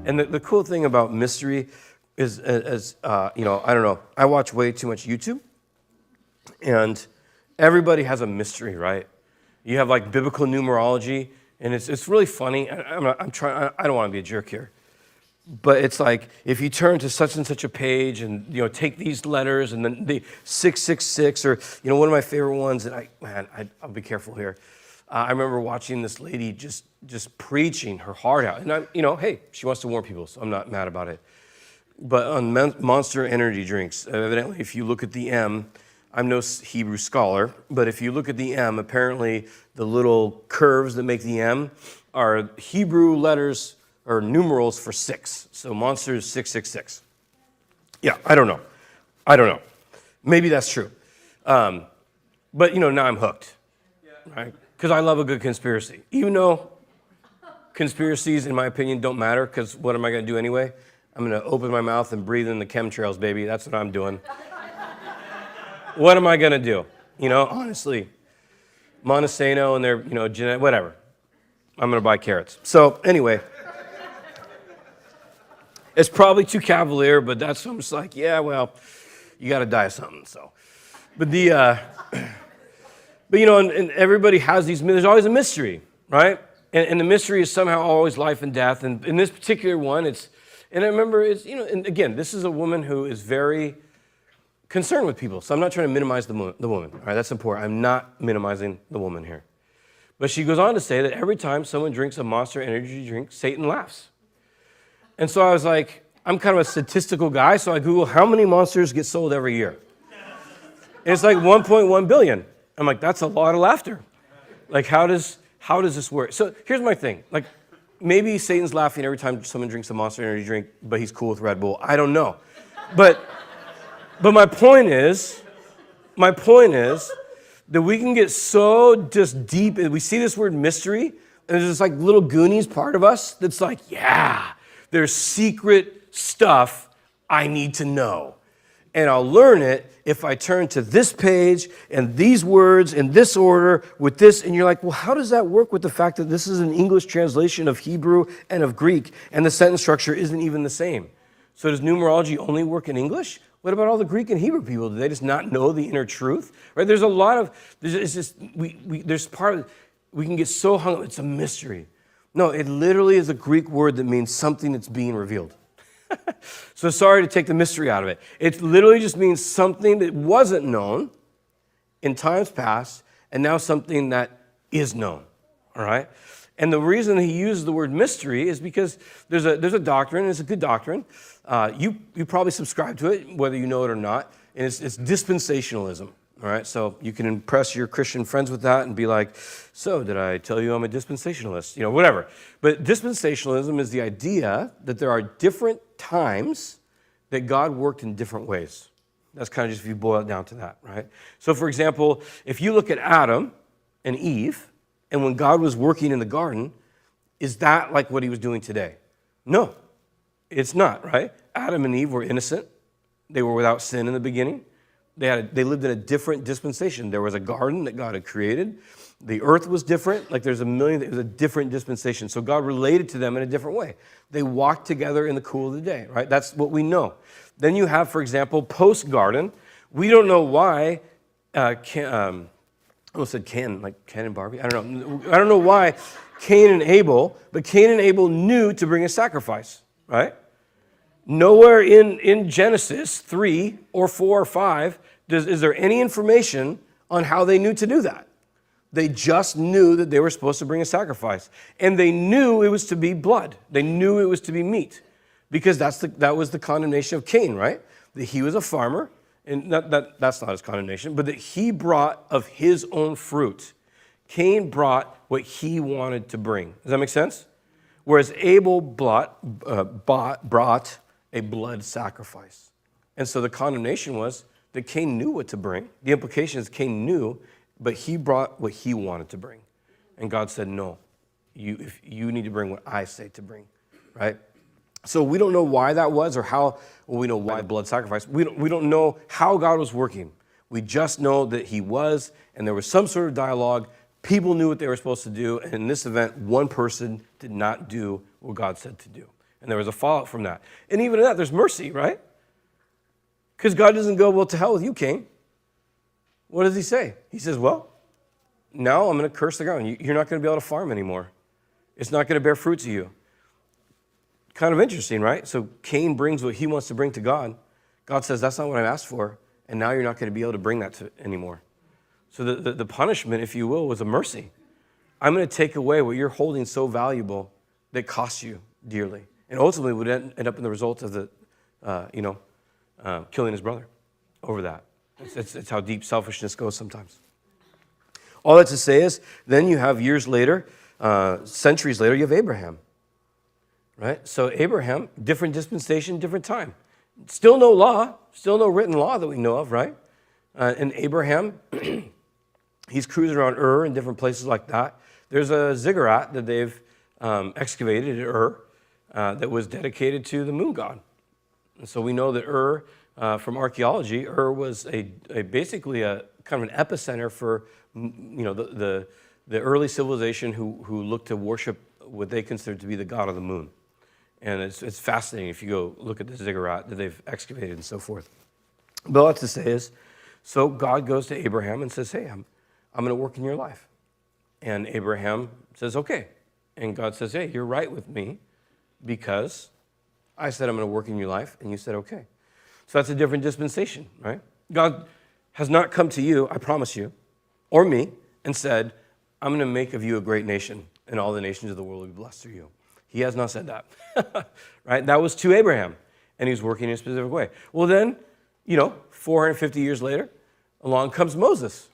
And the cool thing about mystery is, I don't know, I watch way too much YouTube, and everybody has a mystery, right? You have like biblical numerology, and it's really funny. I don't want to be a jerk here, but it's like if you turn to such and such a page, and take these letters, and then the 666, or one of my favorite ones. And I'll be careful here. I remember watching this lady just preaching her heart out, and hey, she wants to warn people, so I'm not mad about it. But on Monster energy drinks, evidently, if you look at the M, I'm no Hebrew scholar, but if you look at the M, apparently the little curves that make the M are Hebrew letters or numerals for 6. So Monster is 666. Yeah, I don't know. Maybe that's true. But now I'm hooked, right? Because I love a good conspiracy. Even though conspiracies, in my opinion, don't matter, because what am I going to do anyway? I'm going to open my mouth and breathe in the chemtrails, baby. That's what I'm doing. What am I going to do? Honestly, Montesano and their, genetic, whatever. I'm going to buy carrots. So anyway, it's probably too cavalier, but that's I'm just like, yeah, well, you got to die of something. So, but and everybody has these. There's always a mystery, right? And the mystery is somehow always life and death. And in this particular one, and I remember and again, this is a woman who is very concerned with people. So I'm not trying to minimize the woman. All right, that's important. I'm not minimizing the woman here. But she goes on to say that every time someone drinks a Monster energy drink, Satan laughs. And so I was like, I'm kind of a statistical guy, so I Google how many Monsters get sold every year. And it's like 1.1 billion. I'm like, that's a lot of laughter. Like, how does this work? So here's my thing. Like, maybe Satan's laughing every time someone drinks a Monster energy drink, but he's cool with Red Bull. I don't know. But my point is that we can get so just deep, and we see this word mystery, and there's this like little Goonies part of us that's like, yeah, there's secret stuff I need to know. And I'll learn it if I turn to this page and these words in this order with this. And you're like, well, how does that work with the fact that this is an English translation of Hebrew and of Greek, and the sentence structure isn't even the same? So does numerology only work in English? What about all the Greek and Hebrew people? Do they just not know the inner truth? Right? There's a lot of, there's part of, we can get so hung up, it's a mystery. No, it literally is a Greek word that means something that's being revealed. So sorry to take the mystery out of it. It literally just means something that wasn't known in times past, and now something that is known, all right? And the reason he uses the word mystery is because there's a doctrine, and it's a good doctrine. You probably subscribe to it, whether you know it or not, and it's dispensationalism. All right, so you can impress your Christian friends with that and be like, so did I tell you I'm a dispensationalist? Whatever. But dispensationalism is the idea that there are different times that God worked in different ways. That's kind of just if you boil it down to that, right? So for example, if you look at Adam and Eve, and when God was working in the garden, is that like what he was doing today? No, it's not, right? Adam and Eve were innocent. They were without sin in the beginning. They lived in a different dispensation. There was a garden that God had created. The earth was different. Like it was a different dispensation. So God related to them in a different way. They walked together in the cool of the day, right? That's what we know. Then you have, for example, post-garden. We don't know why, I almost said Ken, like Ken and Barbie. I don't know why Cain and Abel, but Cain and Abel knew to bring a sacrifice, right? Nowhere in Genesis 3 or 4 or 5 is there any information on how they knew to do that. They just knew that they were supposed to bring a sacrifice. And they knew it was to be blood. They knew it was to be meat. Because that was the condemnation of Cain, right? That he was a farmer, and that's not his condemnation, but that he brought of his own fruit. Cain brought what he wanted to bring. Does that make sense? Whereas Abel brought a blood sacrifice. And so the condemnation was that Cain knew what to bring. The implication is Cain knew, but he brought what he wanted to bring. And God said, no, you need to bring what I say to bring, right? So we don't know why that was or how, well, we know why blood sacrifice. We don't know how God was working. We just know that he was, and there was some sort of dialogue. People knew what they were supposed to do, and in this event, one person did not do what God said to do. And there was a fallout from that. And even in that, there's mercy, right? Because God doesn't go, well, to hell with you, Cain. What does he say? He says, well, now I'm going to curse the ground. You're not going to be able to farm anymore. It's not going to bear fruit to you. Kind of interesting, right? So Cain brings what he wants to bring to God. God says, that's not what I asked for. And now you're not going to be able to bring that to anymore. So the punishment, if you will, was a mercy. I'm going to take away what you're holding so valuable that costs you dearly. And ultimately would end up in the result of killing his brother over that. It's how deep selfishness goes sometimes. All that to say is, then you have years later, centuries later, you have Abraham. Right? So Abraham, different dispensation, different time. Still no law, still no written law that we know of, right? And Abraham, he's cruising around Ur and different places like that. There's a ziggurat that they've excavated at Ur that was dedicated to the moon god. And so we know that Ur, from archaeology, Ur was basically a kind of an epicenter for the early civilization who looked to worship what they considered to be the god of the moon. And it's fascinating if you go look at the ziggurat that they've excavated and so forth. But all I have to say is, so God goes to Abraham and says, hey, I'm going to work in your life. And Abraham says, okay. And God says, hey, you're right with me because I said I'm going to work in your life, and you said, okay. So that's a different dispensation, right? God has not come to you, I promise you, or me, and said, I'm going to make of you a great nation, and all the nations of the world will be blessed through you. He has not said that, right? That was to Abraham, and he's working in a specific way. Well, then, 450 years later, along comes Moses,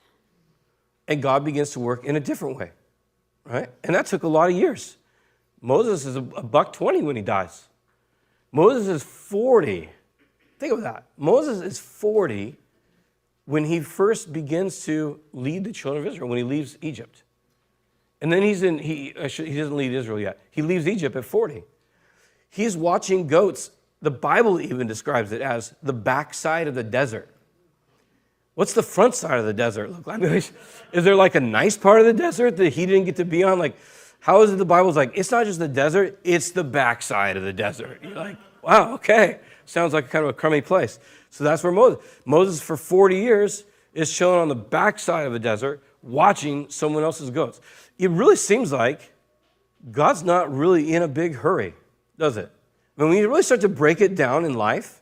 and God begins to work in a different way, right? And that took a lot of years. Moses is a $120 when he dies. Moses is 40. Think of that. Moses is 40 when he first begins to lead the children of Israel, when he leaves Egypt. And then he doesn't leave Israel yet. He leaves Egypt at 40. He's watching goats. The Bible even describes it as the backside of the desert. What's the front side of the desert look like? Is there like a nice part of the desert that he didn't get to be on? Like, how is it the Bible's like, it's not just the desert, it's the backside of the desert. You're like, wow, okay. Sounds like kind of a crummy place. So that's where Moses for 40 years is chilling on the backside of the desert, watching someone else's goats. It really seems like God's not really in a big hurry, does it? When we really start to break it down in life,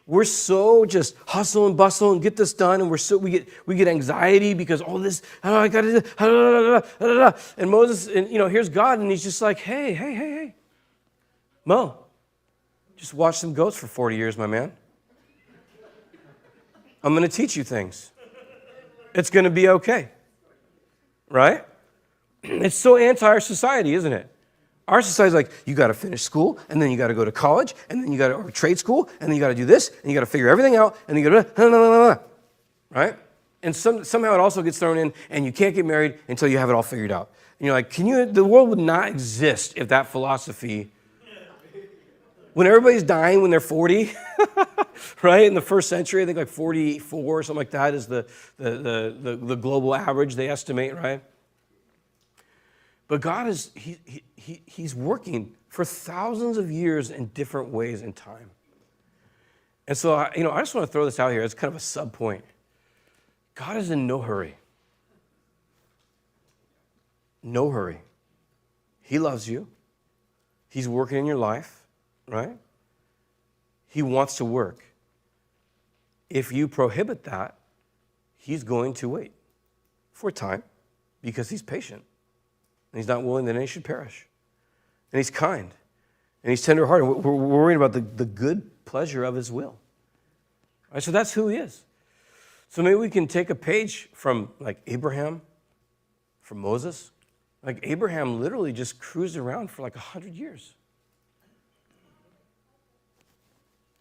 we're so just hustle and bustle and get this done, and we get anxiety because all this, oh, I got to do, and Moses, and here's God, and he's just like, hey, Mo, just watch some goats for 40 years, my man. I'm going to teach you things. It's going to be okay, right? It's so anti our society, isn't it? Our society's like, you got to finish school, and then you got to go to college, and then you got to trade school, and then you got to do this, and you got to figure everything out, and then you got to, right? And somehow it also gets thrown in, and you can't get married until you have it all figured out. And you're like, the world would not exist if that philosophy, when everybody's dying when they're 40, right? In the first century, I think like 44 or something like that is the global average they estimate, right? But God is, he's working for thousands of years in different ways in time. And so, I just want to throw this out here as kind of a sub point. God is in no hurry. No hurry. He loves you. He's working in your life, right? He wants to work. If you prohibit that, he's going to wait for time because he's patient. And he's not willing that any should perish. And he's kind. And he's tenderhearted. We're worrying about the good pleasure of his will. All right, so that's who he is. So maybe we can take a page from like Abraham, from Moses. Like Abraham literally just cruised around for like 100 years.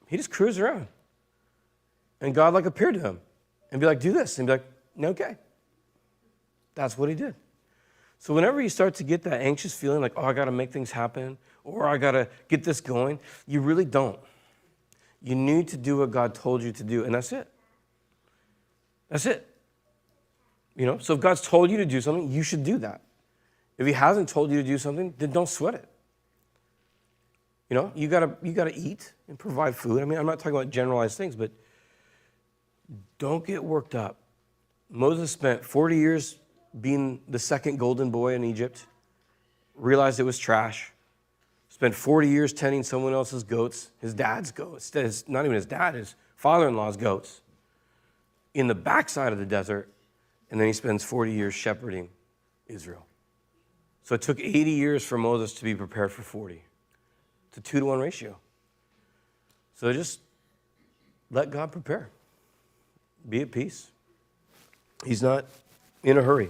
He just cruised around. And God like appeared to him and be like, do this. And be like, okay. That's what he did. So whenever you start to get that anxious feeling like, oh, I got to make things happen, or I got to get this going, you really don't. You need to do what God told you to do, and that's it. That's it. So if God's told you to do something, you should do that. If he hasn't told you to do something, then don't sweat it. You know, you gotta eat and provide food. I mean, I'm not talking about generalized things, but don't get worked up. Moses spent 40 years being the second golden boy in Egypt, realized it was trash, spent 40 years tending someone else's goats, his dad's goats, not even his dad, his father-in-law's goats, in the backside of the desert, and then he spends 40 years shepherding Israel. So it took 80 years for Moses to be prepared for 40. It's a 2-to-1 ratio. So just let God prepare. Be at peace. He's not in a hurry.